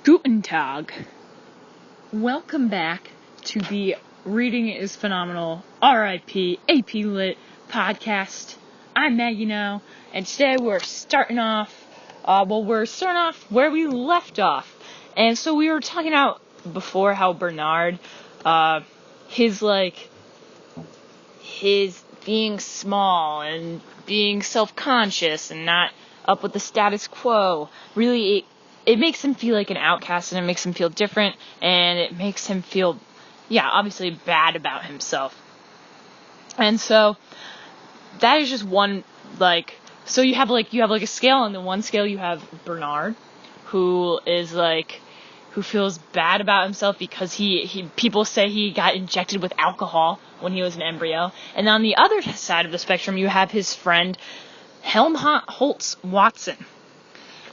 Guten Tag. Welcome back to the Reading is Phenomenal RIP AP Lit podcast. I'm Maggie Noe, and today we're starting off where we left off. And so we were talking about before how Bernard, his being small and being self-conscious and not up with the status quo, really it makes him feel like an outcast, and it makes him feel different, and it makes him feel, obviously bad about himself. And so that is just one, so you have a scale. On the one scale you have Bernard, who feels bad about himself because people say he got injected with alcohol when he was an embryo. And on the other side of the spectrum, you have his friend Helmholtz Watson.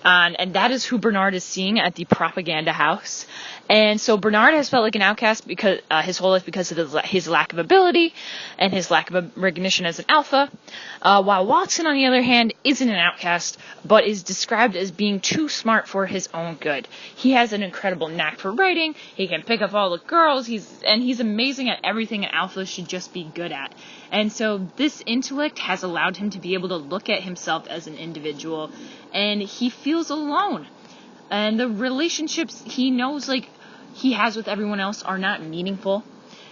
And that is who Bernard is seeing at the propaganda house. And so Bernard has felt like an outcast because his whole life because of his lack of ability and his lack of recognition as an alpha, while Watson, on the other hand, isn't an outcast, but is described as being too smart for his own good. He has an incredible knack for writing, he can pick up all the girls, he's amazing at everything an alpha should just be good at. And so this intellect has allowed him to be able to look at himself as an individual, and he feels alone. And the relationships he knows he has with everyone else are not meaningful.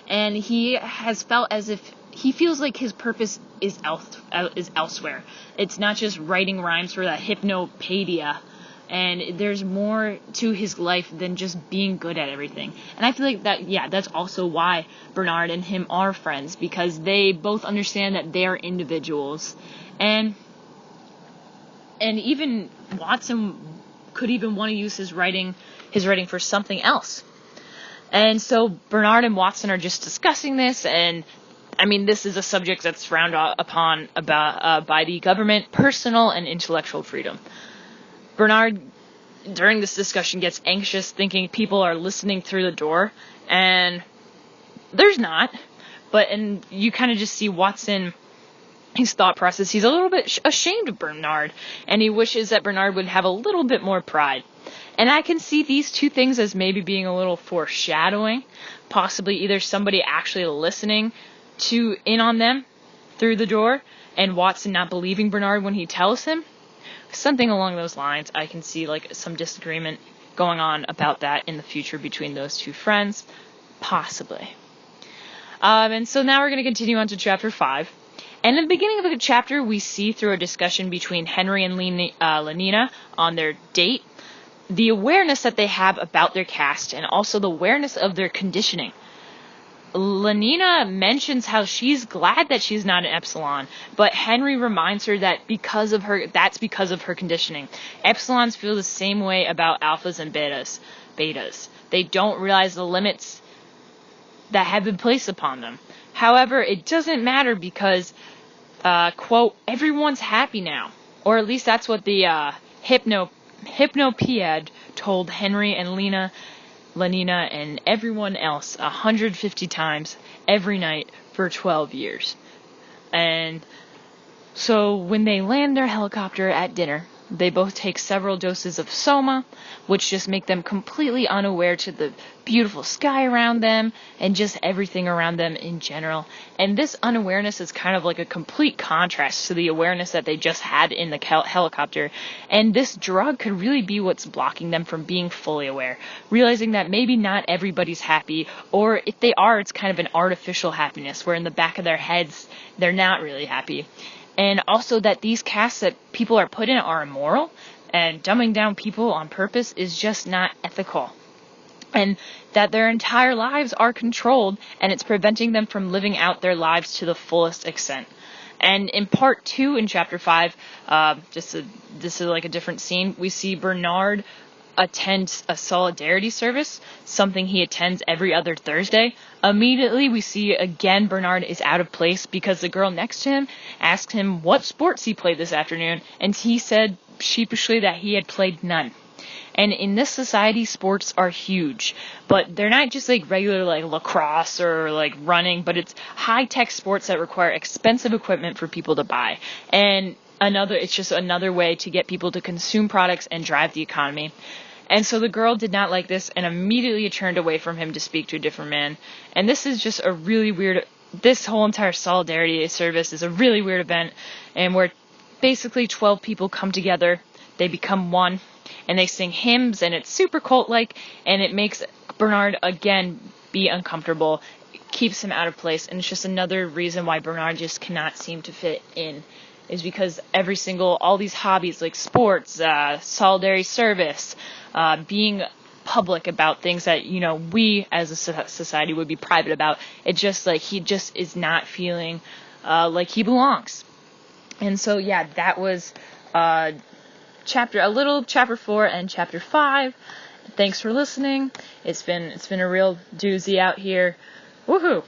And he has felt as if he feels like his purpose is elsewhere. It's not just writing rhymes for the Hypnopedia. And there's more to his life than just being good at everything. And I feel like that's also why Bernard and him are friends, because they both understand that they're individuals. And even Watson could even want to use his writing for something else. And so Bernard and Watson are just discussing this, and this is a subject that's frowned upon by the government: personal and intellectual freedom. Bernard, during this discussion, gets anxious, thinking people are listening through the door, and there's not. And you kind of just see Watson, his thought process. He's a little bit ashamed of Bernard, and he wishes that Bernard would have a little bit more pride. And I can see these two things as maybe being a little foreshadowing, possibly either somebody actually listening in on them through the door, and Watson not believing Bernard when he tells him. Something along those lines. I can see some disagreement going on about that in the future between those two friends, possibly. And so now we're going to continue on to chapter 5. And in the beginning of the chapter, we see through a discussion between Henry and Lenina on their date, the awareness that they have about their caste, and also the awareness of their conditioning. Lenina mentions how she's glad that she's not an epsilon, but Henry reminds her that that's because of her conditioning. Epsilons feel the same way about alphas and betas. They don't realize the limits that have been placed upon them. However, it doesn't matter because, quote, everyone's happy now. Or at least that's what the Hypnopedia told Henry and Lenina and everyone else 150 times every night for 12 years. And so when they land their helicopter at dinner, they both take several doses of soma, which just make them completely unaware to the beautiful sky around them and just everything around them in general. And this unawareness is kind of like a complete contrast to the awareness that they just had in the helicopter. And this drug could really be what's blocking them from being fully aware, realizing that maybe not everybody's happy, or if they are, it's kind of an artificial happiness where in the back of their heads they're not really happy. And also that these castes that people are put in are immoral, and dumbing down people on purpose is just not ethical. And that their entire lives are controlled, and it's preventing them from living out their lives to the fullest extent. And in part 2 in chapter 5, this is like a different scene, we see Bernard attends a solidarity service, something he attends every other Thursday. Immediately we see again Bernard is out of place because the girl next to him asked him what sports he played this afternoon, and he said sheepishly that he had played none. And in this society, sports are huge, but they're not just regular lacrosse or running, but it's high-tech sports that require expensive equipment for people to buy. And it's just another way to get people to consume products and drive the economy. And so the girl did not like this and immediately turned away from him to speak to a different man. And this is just a really weird, this whole entire solidarity service is a really weird event, and where basically 12 people come together, they become one, and they sing hymns, and it's super cult-like, and it makes Bernard again be uncomfortable, keeps him out of place, and it's just another reason why Bernard just cannot seem to fit in, is because all these hobbies like sports, solidarity service, being public about things that, we as a society would be private about, it just like he just is not feeling like he belongs. And so yeah, that was chapter 4 and chapter 5. Thanks for listening. It's been a real doozy out here. Woohoo!